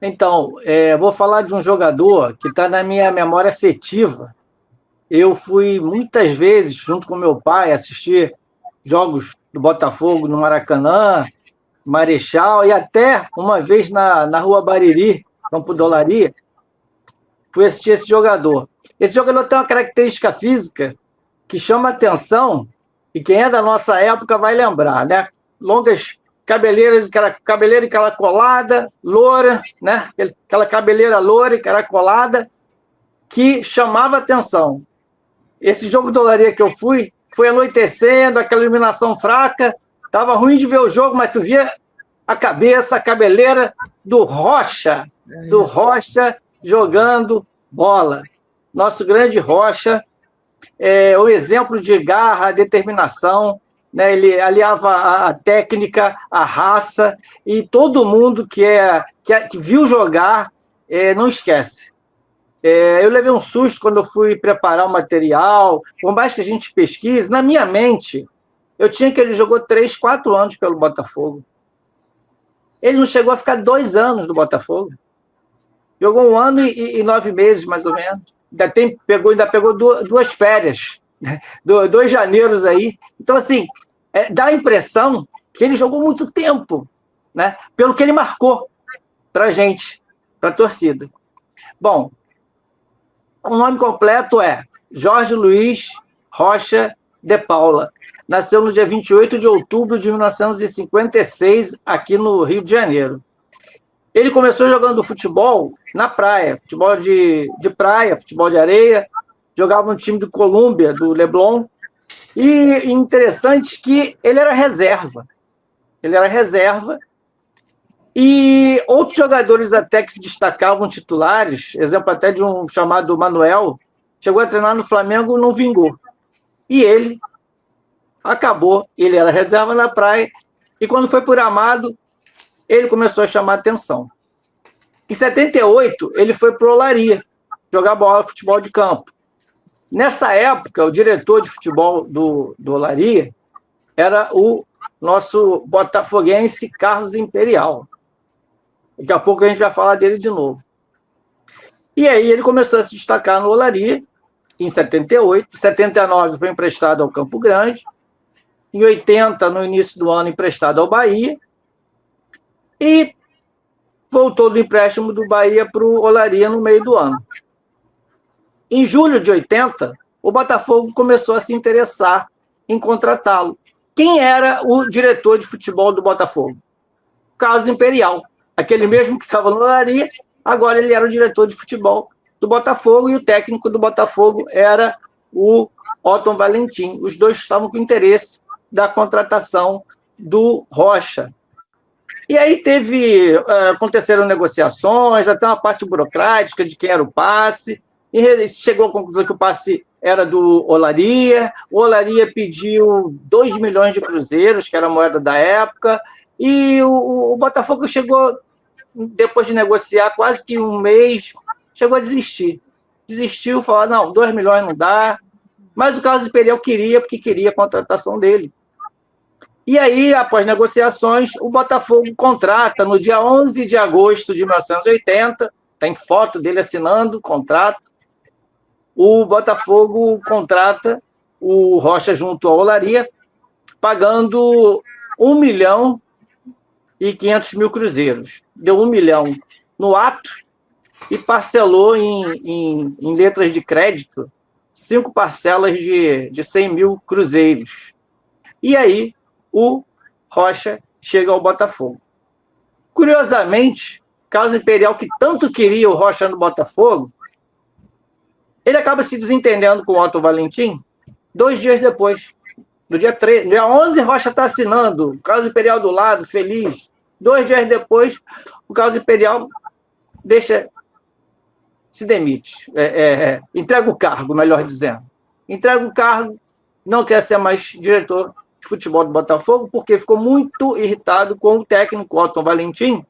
Então, vou falar de um jogador que está na minha memória afetiva. Eu fui muitas vezes, junto com meu pai, assistir jogos do Botafogo no Maracanã, Marechal, e até uma vez na Rua Bariri, Campo do Olaria, fui assistir esse jogador. Esse jogador tem uma característica física que chama atenção, e quem é da nossa época vai lembrar, né? Longas cabeleiras, cabeleira encaracolada, loura, né? Aquela cabeleira loura e encaracolada que chamava atenção. Esse jogo do Olaria que eu fui, foi anoitecendo, aquela iluminação fraca, tava ruim de ver o jogo, mas tu via a cabeça, a cabeleira do Rocha jogando bola. Nosso grande Rocha, o exemplo de garra, determinação, né? Ele aliava a técnica, a raça, e todo mundo que viu jogar não esquece. Eu levei um susto quando eu fui preparar o material, por mais que a gente pesquise, na minha mente, eu tinha que ele jogou 3, 4 anos pelo Botafogo. Ele não chegou a ficar 2 anos no Botafogo. Jogou 1 ano e 9 meses, mais ou menos. Ainda pegou 2 férias, 2 janeiros aí. Então, assim, dá a impressão que ele jogou muito tempo, né? Pelo que ele marcou para a gente, para a torcida. Bom, o nome completo é Jorge Luiz Rocha de Paula. Nasceu no dia 28 de outubro de 1956, aqui no Rio de Janeiro. Ele começou jogando futebol na praia, futebol de praia, futebol de areia, jogava no time do Colômbia, do Leblon, e interessante que ele era reserva. E outros jogadores até que se destacavam titulares, exemplo até de um chamado Manuel, chegou a treinar no Flamengo, não vingou. E ele ele era reserva na praia, e quando foi por Amado, ele começou a chamar atenção. Em 78, ele foi para o Olaria, jogar bola, futebol de campo. Nessa época, o diretor de futebol do Olaria era o nosso botafoguense Carlos Imperial. Daqui a pouco a gente vai falar dele de novo. E aí ele começou a se destacar no Olaria, em 78. Em 79 foi emprestado ao Campo Grande. Em 80, no início do ano, emprestado ao Bahia. E voltou do empréstimo do Bahia para o Olaria no meio do ano. Em julho de 80, o Botafogo começou a se interessar em contratá-lo. Quem era o diretor de futebol do Botafogo? Carlos Imperial. Aquele mesmo que estava no Olaria, agora ele era o diretor de futebol do Botafogo, e o técnico do Botafogo era o Otton Valentim. Os dois estavam com interesse da contratação do Rocha. E aí aconteceram negociações, até uma parte burocrática de quem era o passe, e chegou à conclusão que o passe era do Olaria. O Olaria pediu 2 milhões de cruzeiros, que era a moeda da época, e o Botafogo chegou, depois de negociar quase que um mês, chegou a desistir. Desistiu, falou, não, 2 milhões não dá. Mas o Carlos Imperial porque queria a contratação dele. E aí, após negociações, o Botafogo contrata, no dia 11 de agosto de 1980, tem foto dele assinando o contrato, o Botafogo contrata o Rocha junto ao Olaria, pagando 1.500.000 cruzeiros. Deu 1 milhão no ato e parcelou em letras de crédito 5 parcelas de 100.000 cruzeiros. E aí o Rocha chega ao Botafogo. Curiosamente, Carlos Imperial, que tanto queria o Rocha no Botafogo, ele acaba se desentendendo com o Otton Valentim 2 dias depois. No dia 11, Rocha está assinando, o Carlos Imperial do lado, feliz. 2 dias depois, o Carlos Imperial se demite, entrega o cargo, melhor dizendo. Entrega o cargo, não quer ser mais diretor de futebol do Botafogo, porque ficou muito irritado com o técnico Otton Valentim,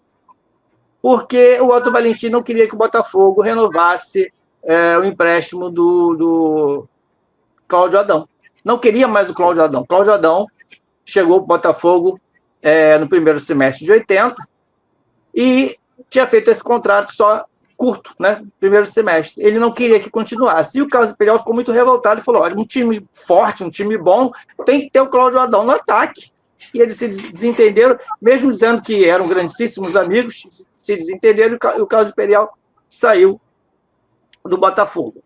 porque o Otton Valentim não queria que o Botafogo renovasse o empréstimo do Cláudio Adão. Não queria mais o Cláudio Adão. Cláudio Adão chegou para o Botafogo no primeiro semestre de 80 e tinha feito esse contrato só curto, né? Primeiro semestre. Ele não queria que continuasse. E o Carlos Imperial ficou muito revoltado e falou: olha, um time forte, um time bom, tem que ter o Cláudio Adão no ataque. E eles se desentenderam, mesmo dizendo que eram grandíssimos amigos, se desentenderam e o Carlos Imperial saiu do Botafogo.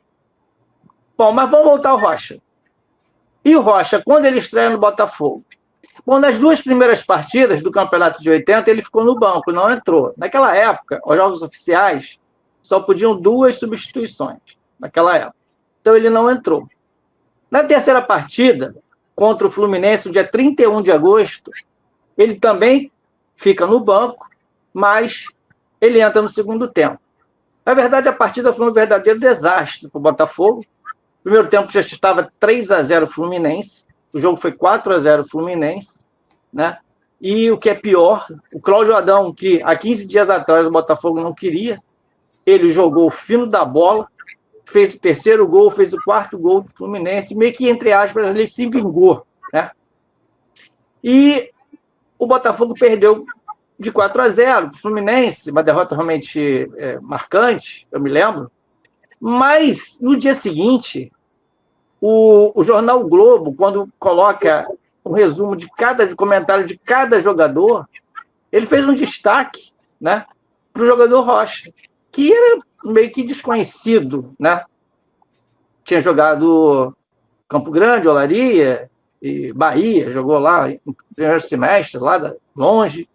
Bom, mas vamos voltar ao Rocha. E o Rocha, quando ele estreia no Botafogo? Bom, nas 2 primeiras partidas do Campeonato de 80, ele ficou no banco, não entrou. Naquela época, os jogos oficiais só podiam 2 substituições, naquela época. Então, ele não entrou. Na terceira partida, contra o Fluminense, no dia 31 de agosto, ele também fica no banco, mas ele entra no segundo tempo. Na verdade, a partida foi um verdadeiro desastre para o Botafogo. No primeiro tempo já estava 3-0 Fluminense, o jogo foi 4-0 Fluminense, né? E o que é pior, o Cláudio Adão, que há 15 dias atrás o Botafogo não queria, ele jogou o fino da bola, fez o terceiro gol, fez o quarto gol do Fluminense, meio que, entre aspas, ele se vingou, né? E o Botafogo perdeu de 4-0 para o Fluminense, uma derrota realmente marcante, eu me lembro. Mas, no dia seguinte, o jornal Globo, quando coloca um resumo de comentário de cada jogador, ele fez um destaque, né, para o jogador Rocha, que era meio que desconhecido, né? Tinha jogado Campo Grande, Olaria e Bahia, jogou lá no primeiro semestre, lá longe.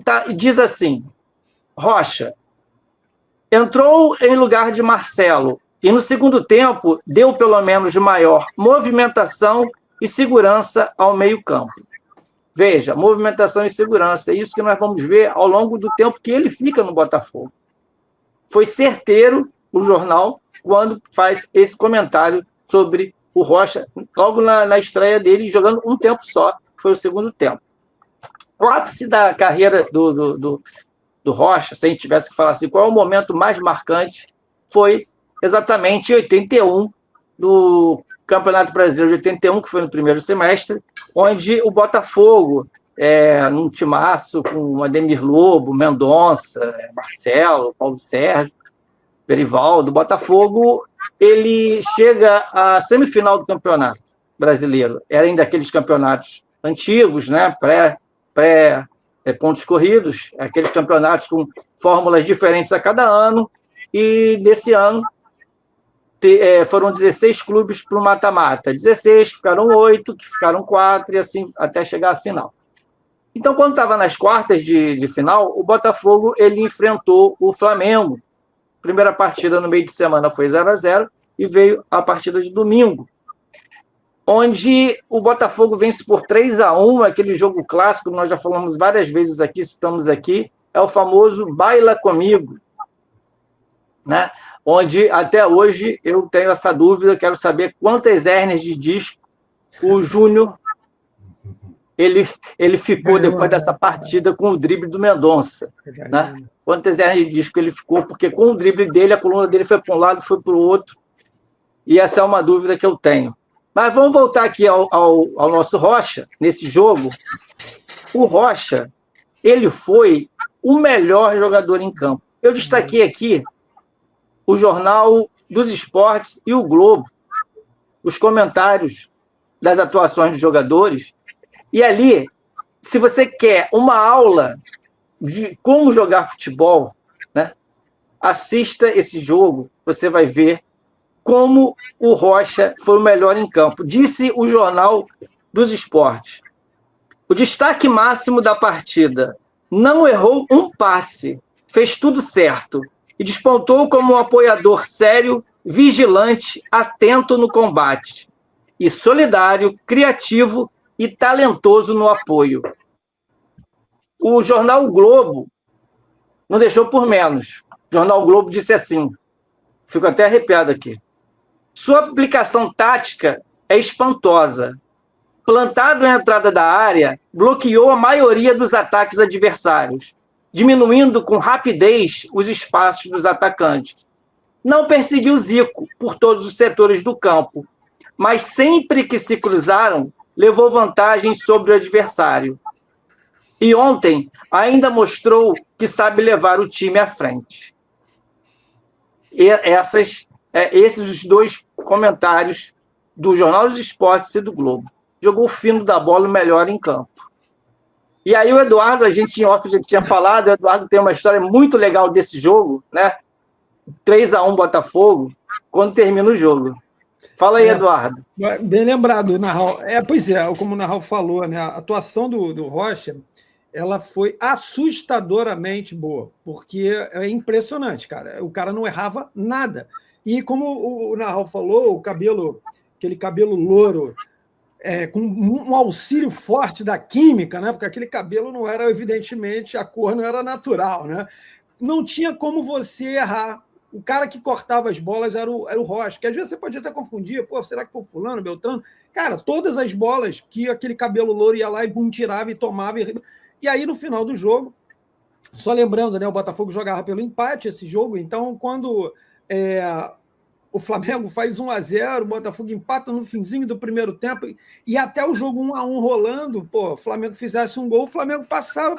Tá, e diz assim: Rocha entrou em lugar de Marcelo e no segundo tempo deu pelo menos maior movimentação e segurança ao meio-campo. Veja, movimentação e segurança, é isso que nós vamos ver ao longo do tempo que ele fica no Botafogo. Foi certeiro o jornal quando faz esse comentário sobre o Rocha, logo na estreia dele, jogando um tempo só, foi o segundo tempo. O ápice da carreira do Rocha, se a gente tivesse que falar assim, qual é o momento mais marcante, foi exatamente em 81, do Campeonato Brasileiro de 81, que foi no primeiro semestre, onde o Botafogo, num timaço com Ademir Lobo, Mendonça, Marcelo, Paulo Sérgio, Perivaldo, o Botafogo, ele chega à semifinal do Campeonato Brasileiro. Era ainda aqueles campeonatos antigos, né, pré-pontos corridos, aqueles campeonatos com fórmulas diferentes a cada ano, e desse ano foram 16 clubes para o mata-mata. 16, que ficaram 8, que ficaram 4, e assim até chegar à final. Então, quando estava nas quartas de final, o Botafogo ele enfrentou o Flamengo. Primeira partida no meio de semana foi 0-0, e veio a partida de domingo, onde o Botafogo vence por 3-1, aquele jogo clássico, nós já falamos várias vezes aqui, estamos aqui, é o famoso Baila Comigo, né? Onde até hoje eu tenho essa dúvida, quero saber quantas hérnias de disco o Júnior ele ficou depois dessa partida com o drible do Mendonça, né? Quantas hérnias de disco ele ficou, porque com o drible dele, a coluna dele foi para um lado, foi para o outro, e essa é uma dúvida que eu tenho. Mas vamos voltar aqui ao nosso Rocha, nesse jogo. O Rocha, ele foi o melhor jogador em campo. Eu destaquei aqui o Jornal dos Esportes e o Globo, os comentários das atuações dos jogadores, e ali, se você quer uma aula de como jogar futebol, né, assista esse jogo, você vai ver como o Rocha foi o melhor em campo. Disse o Jornal dos Esportes: o destaque máximo da partida, não errou um passe, fez tudo certo e despontou como um apoiador sério, vigilante, atento no combate e solidário, criativo e talentoso no apoio. O Jornal Globo não deixou por menos. O Jornal Globo disse assim, fico até arrepiado aqui: sua aplicação tática é espantosa. Plantado à entrada da área, bloqueou a maioria dos ataques adversários, diminuindo com rapidez os espaços dos atacantes. Não perseguiu Zico por todos os setores do campo, mas sempre que se cruzaram, levou vantagem sobre o adversário. E ontem ainda mostrou que sabe levar o time à frente. E esses os dois comentários do Jornal dos Esportes e do Globo. Jogou o fino da bola, o melhor em campo. E aí o Eduardo, a gente em off já tinha falado, o Eduardo tem uma história muito legal desse jogo, né? 3-1 Botafogo, quando termina o jogo. Fala aí, Eduardo. Bem lembrado, Narral. Pois é, como o Narral falou, né? A atuação do Rocha, ela foi assustadoramente boa, porque é impressionante, cara. O cara não errava nada. E como o Narral falou, aquele cabelo louro, com um auxílio forte da química, né? Porque aquele cabelo não era, evidentemente, a cor não era natural, né? Não tinha como você errar. O cara que cortava as bolas era o Rocha, que às vezes você pode até confundir, pô, será que foi fulano, Beltrano? Cara, todas as bolas que aquele cabelo louro ia lá e bum, tirava e tomava. E aí, no final do jogo, só lembrando, né, o Botafogo jogava pelo empate esse jogo, então quando o Flamengo faz 1-0, o Botafogo empata no finzinho do primeiro tempo, e até o jogo 1-1 rolando, pô, o Flamengo fizesse um gol, o Flamengo passava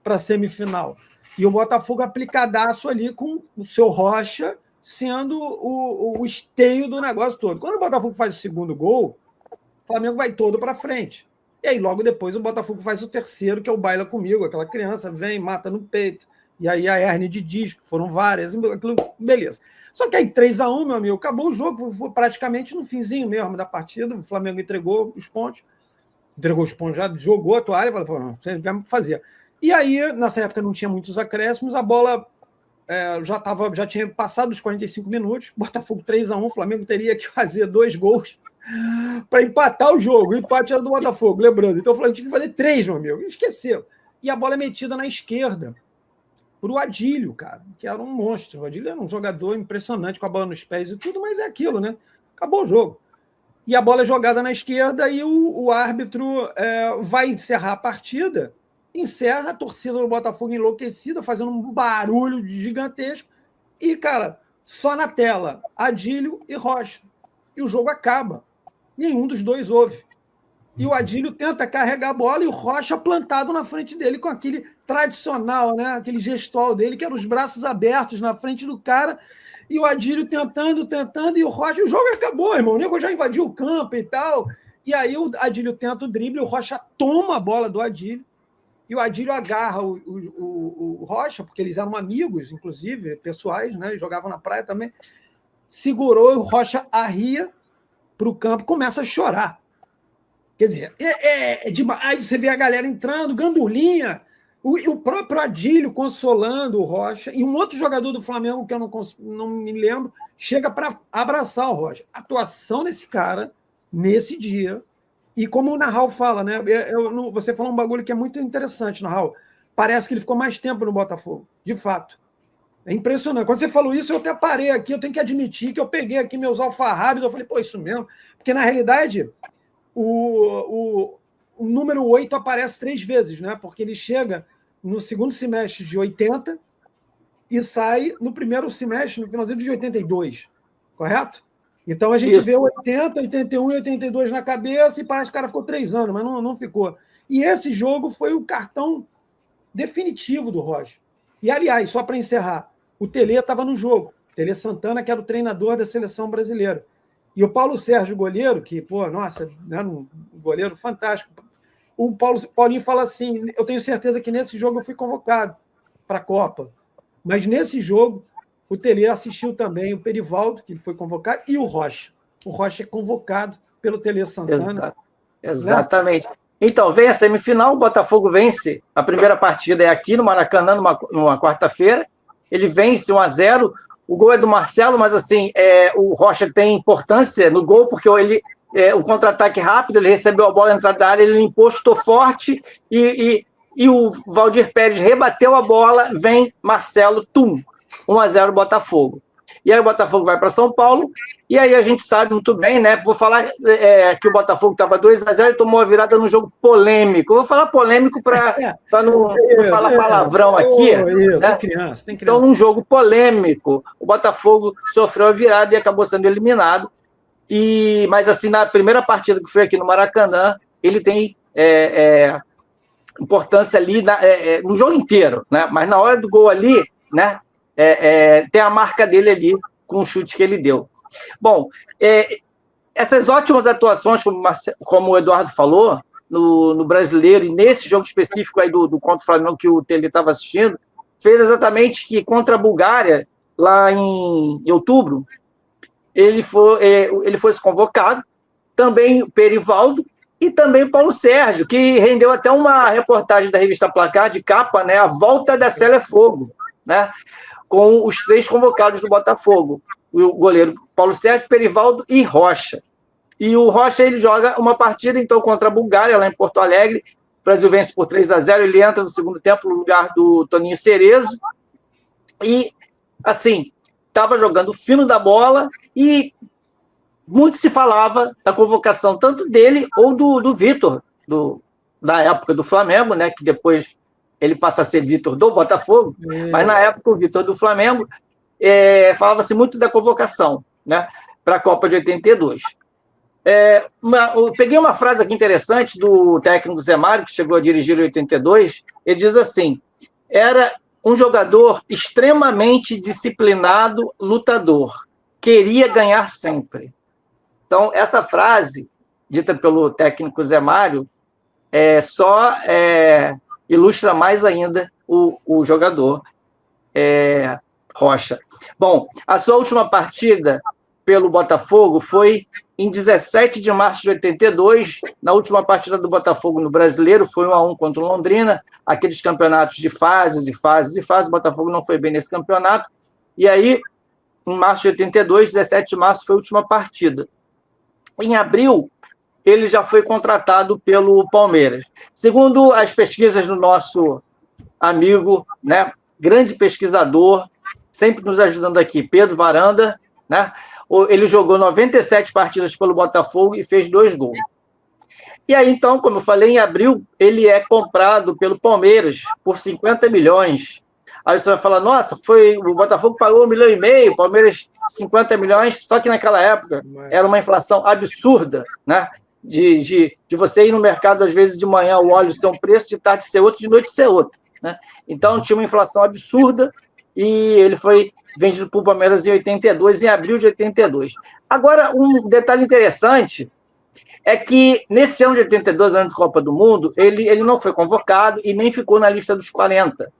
para a semifinal. E o Botafogo aplicadaço ali com o seu Rocha sendo o esteio do negócio todo. Quando o Botafogo faz o segundo gol, o Flamengo vai todo para frente. E aí, logo depois, o Botafogo faz o terceiro, que é o Baila Comigo. Aquela criança vem, mata no peito. E aí a hérnia de disco, foram várias. Aquilo, beleza. Só que aí 3-1, meu amigo, acabou o jogo. Foi praticamente no finzinho mesmo da partida. O Flamengo entregou os pontos. Já jogou a toalha e falou, pô, não, você vai fazer. E aí, nessa época não tinha muitos acréscimos, a bola já tinha passado os 45 minutos, Botafogo 3-1, o Flamengo teria que fazer 2 gols para empatar o jogo. O empate era do Botafogo, lembrando. Então o Flamengo tinha que fazer 3, meu amigo. Esqueceu. E a bola é metida na esquerda para o Adílio, cara, que era um monstro. O Adílio era um jogador impressionante com a bola nos pés e tudo, mas é aquilo, né? Acabou o jogo. E a bola é jogada na esquerda e o árbitro vai encerrar a partida. Encerra, a torcida do Botafogo enlouquecida, fazendo um barulho gigantesco. E, cara, só na tela, Adílio e Rocha. E o jogo acaba. Nenhum dos dois ouve. E o Adílio tenta carregar a bola e o Rocha plantado na frente dele com aquele tradicional, né? Aquele gestual dele, que era os braços abertos na frente do cara. E o Adílio tentando, e o Rocha... O jogo acabou, irmão. O nego já invadiu o campo e tal. E aí o Adílio tenta o drible, o Rocha toma a bola do Adílio. E o Adílio agarra o Rocha, porque eles eram amigos, inclusive, pessoais, né? Jogavam na praia também. Segurou e o Rocha arria para o campo, começa a chorar. Quer dizer, é demais. Aí você vê a galera entrando, Gandurlinha, o próprio Adílio consolando o Rocha, e um outro jogador do Flamengo, que eu não me lembro, chega para abraçar o Rocha. A atuação desse cara, nesse dia... E como o Narral fala, né? Você falou um bagulho que é muito interessante, Narral. Parece que ele ficou mais tempo no Botafogo, de fato. É impressionante. Quando você falou isso, eu até parei aqui, eu tenho que admitir que eu peguei aqui meus alfarrábios, eu falei, pô, isso mesmo. Porque, na realidade, o número 8 aparece 3 vezes, né? Porque ele chega no segundo semestre de 80 e sai no primeiro semestre, no finalzinho de 82, correto? Então a gente vê 80, 81 e 82 na cabeça e parece que o cara ficou 3 anos, mas não ficou. E esse jogo foi o cartão definitivo do Rocha. E, aliás, só para encerrar, o Tele estava no jogo. Tele Santana, que era o treinador da seleção brasileira. E o Paulo Sérgio, goleiro, que, pô, nossa, era um goleiro fantástico. O Paulinho fala assim, eu tenho certeza que nesse jogo eu fui convocado para a Copa. Mas nesse jogo... O Tele assistiu também o Perivaldo, que foi convocado, e o Rocha. O Rocha é convocado pelo Tele Santana. Exatamente. Né? Então, vem a semifinal, o Botafogo vence. A primeira partida é aqui no Maracanã, numa quarta-feira. Ele vence 1-0. O gol é do Marcelo, mas assim, o Rocha tem importância no gol, porque o contra-ataque rápido, ele recebeu a bola na entrada da área, ele limpou, chutou forte, e o Valdir Pérez rebateu a bola, vem Marcelo, 1-0 Botafogo. E aí o Botafogo vai para São Paulo, e aí a gente sabe muito bem, né? Vou falar que o Botafogo estava 2-0 e tomou a virada num jogo polêmico. Vou falar polêmico para não falar palavrão aqui. Né? Tem criança. Então, num jogo polêmico, o Botafogo sofreu a virada e acabou sendo eliminado. Mas assim, na primeira partida que foi aqui no Maracanã, ele tem importância ali no jogo inteiro, né? Mas na hora do gol ali, né? Tem a marca dele ali com o chute que ele deu. Bom, essas ótimas atuações, como o Eduardo falou, no Brasileiro, e nesse jogo específico aí do contra o Flamengo que o Tele estava assistindo, fez exatamente que contra a Bulgária, lá em outubro, ele foi convocado, também o Perivaldo e também o Paulo Sérgio, que rendeu até uma reportagem da revista Placar de capa, né, a volta da Célia Fogo, né, com os 3 convocados do Botafogo, o goleiro Paulo Sérgio, Perivaldo e Rocha. E o Rocha, ele joga uma partida, então, contra a Bulgária, lá em Porto Alegre. O Brasil vence por 3-0, ele entra no segundo tempo no lugar do Toninho Cerezo. E, assim, estava jogando fino da bola e muito se falava da convocação tanto dele ou do Vitor, da época do Flamengo, né, que depois ele passa a ser Vitor do Botafogo, mas na época o Vitor do Flamengo, falava-se muito da convocação, né, para a Copa de 82. Eu peguei uma frase aqui interessante do técnico Zé Mário, que chegou a dirigir em 82, ele diz assim: era um jogador extremamente disciplinado, lutador, queria ganhar sempre. Então, essa frase, dita pelo técnico Zé Mário, só ilustra mais ainda o jogador Rocha. Bom, a sua última partida pelo Botafogo foi em 17 de março de 82, na última partida do Botafogo no Brasileiro, foi 1-1 contra o Londrina, aqueles campeonatos de fases, o Botafogo não foi bem nesse campeonato, e aí, em março de 82, 17 de março, foi a última partida. Em abril, ele já foi contratado pelo Palmeiras. Segundo as pesquisas do nosso amigo, né, grande pesquisador, sempre nos ajudando aqui, Pedro Varanda, né, ele jogou 97 partidas pelo Botafogo e fez 2 gols. E aí, então, como eu falei, em abril, ele é comprado pelo Palmeiras por 50 milhões. Aí você vai falar, nossa, o Botafogo pagou 1,5 milhão, o Palmeiras 50 milhões, só que naquela época era uma inflação absurda, né? De você ir no mercado, às vezes, de manhã o óleo ser um preço, de tarde ser outro, de noite ser outro, né? Então, tinha uma inflação absurda e ele foi vendido para o Palmeiras em 82, em abril de 82. Agora, um detalhe interessante é que, nesse ano de 82, ano de Copa do Mundo, ele não foi convocado e nem ficou na lista dos 40.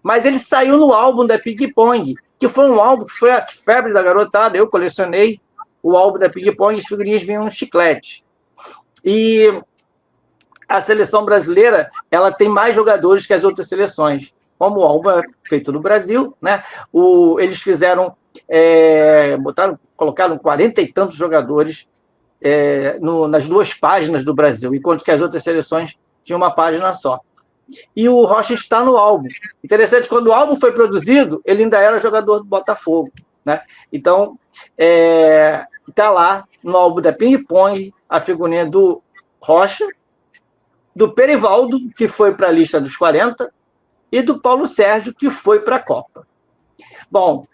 Mas ele saiu no álbum da Ping Pong, que foi um álbum que foi a febre da garotada. Eu colecionei o álbum da Ping Pong e as figurinhas vinham no chiclete. E a seleção brasileira, ela tem mais jogadores que as outras seleções. Como o álbum é feito no Brasil, né? Eles fizeram, colocaram 40 e tantos jogadores nas 2 páginas do Brasil, enquanto que as outras seleções tinham uma página só. E o Rocha está no álbum. Interessante, quando o álbum foi produzido, ele ainda era jogador do Botafogo, né? Então, está lá no álbum da Ping Pong a figurinha do Rocha, do Perivaldo, que foi para a lista dos 40, e do Paulo Sérgio, que foi para a Copa. Bom,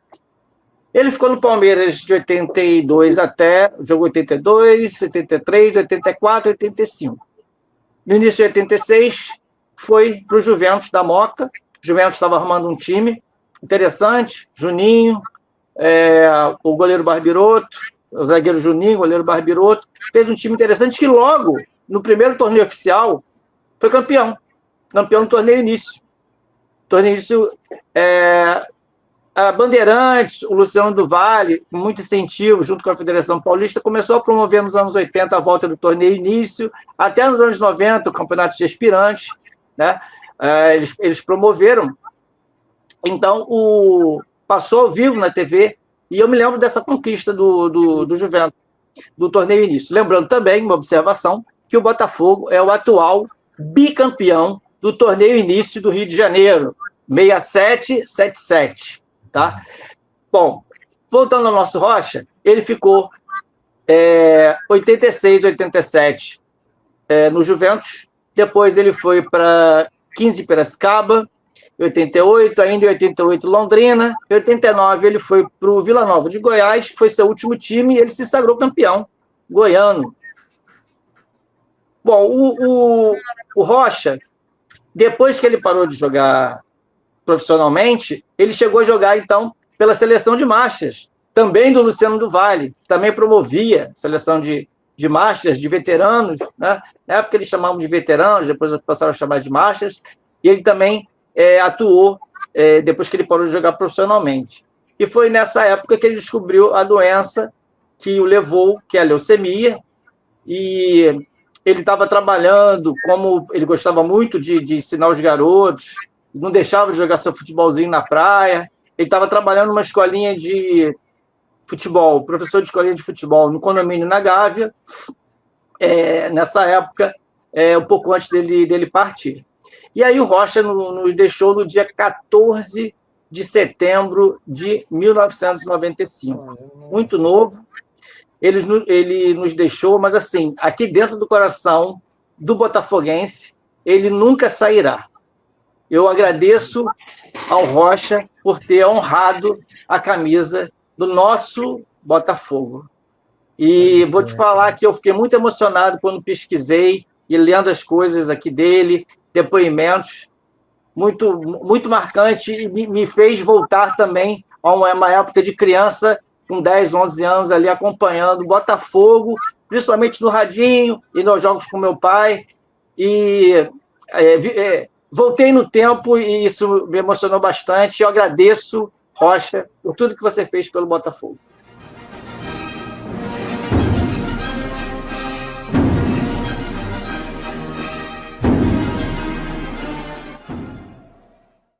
ele ficou no Palmeiras de 82 até, jogou 82, 83, 84, 85. No início de 86, foi para o Juventus da Moca. O Juventus estava arrumando um time interessante, Juninho, o goleiro Barbiroto, o zagueiro Juninho, o goleiro Barbiroto, fez um time interessante que logo, no primeiro torneio oficial, foi campeão no torneio início. A Bandeirantes, o Luciano do Vale, com muito incentivo, junto com a Federação Paulista, começou a promover nos anos 80 a volta do torneio início, até nos anos 90 o campeonato de aspirantes, né? Eles promoveram. Então, passou ao vivo na TV, e eu me lembro dessa conquista do Juventus, do torneio início. Lembrando também, uma observação, que o Botafogo é o atual bicampeão do torneio início do Rio de Janeiro, 67-77, tá? Bom, voltando ao nosso Rocha, ele ficou 86, 87 no Juventus, depois ele foi para 15 de Piracicaba, em 88, ainda em 88 Londrina, em 89 ele foi para o Vila Nova de Goiás, que foi seu último time, e ele se sagrou campeão goiano. Bom, o Rocha, Depois que ele parou de jogar profissionalmente, ele chegou a jogar, então, pela seleção de Masters, também do Luciano do Vale, que também promovia seleção de Masters, de veteranos, né? Na época eles chamavam de veteranos, depois passaram a chamar de Masters, e ele também atuou depois que ele parou de jogar profissionalmente. E foi nessa época que ele descobriu a doença que o levou, que é a leucemia, e ele estava trabalhando, como ele gostava muito de ensinar os garotos, não deixava de jogar seu futebolzinho na praia, ele estava trabalhando numa escolinha de futebol, professor de escolinha de futebol, no condomínio na Gávea, nessa época, um pouco antes dele partir. E aí o Rocha nos deixou no dia 14 de setembro de 1995. Muito novo. Ele nos deixou, mas assim, aqui dentro do coração do botafoguense, ele nunca sairá. Eu agradeço ao Rocha por ter honrado a camisa do nosso Botafogo. E vou te falar que eu fiquei muito emocionado quando pesquisei e lendo as coisas aqui dele, depoimentos, muito, muito marcante, e me fez voltar também a uma época de criança, com 10, 11 anos, ali acompanhando o Botafogo, principalmente no radinho e nos jogos com meu pai. E voltei no tempo e isso me emocionou bastante. Eu agradeço, Rocha, por tudo que você fez pelo Botafogo.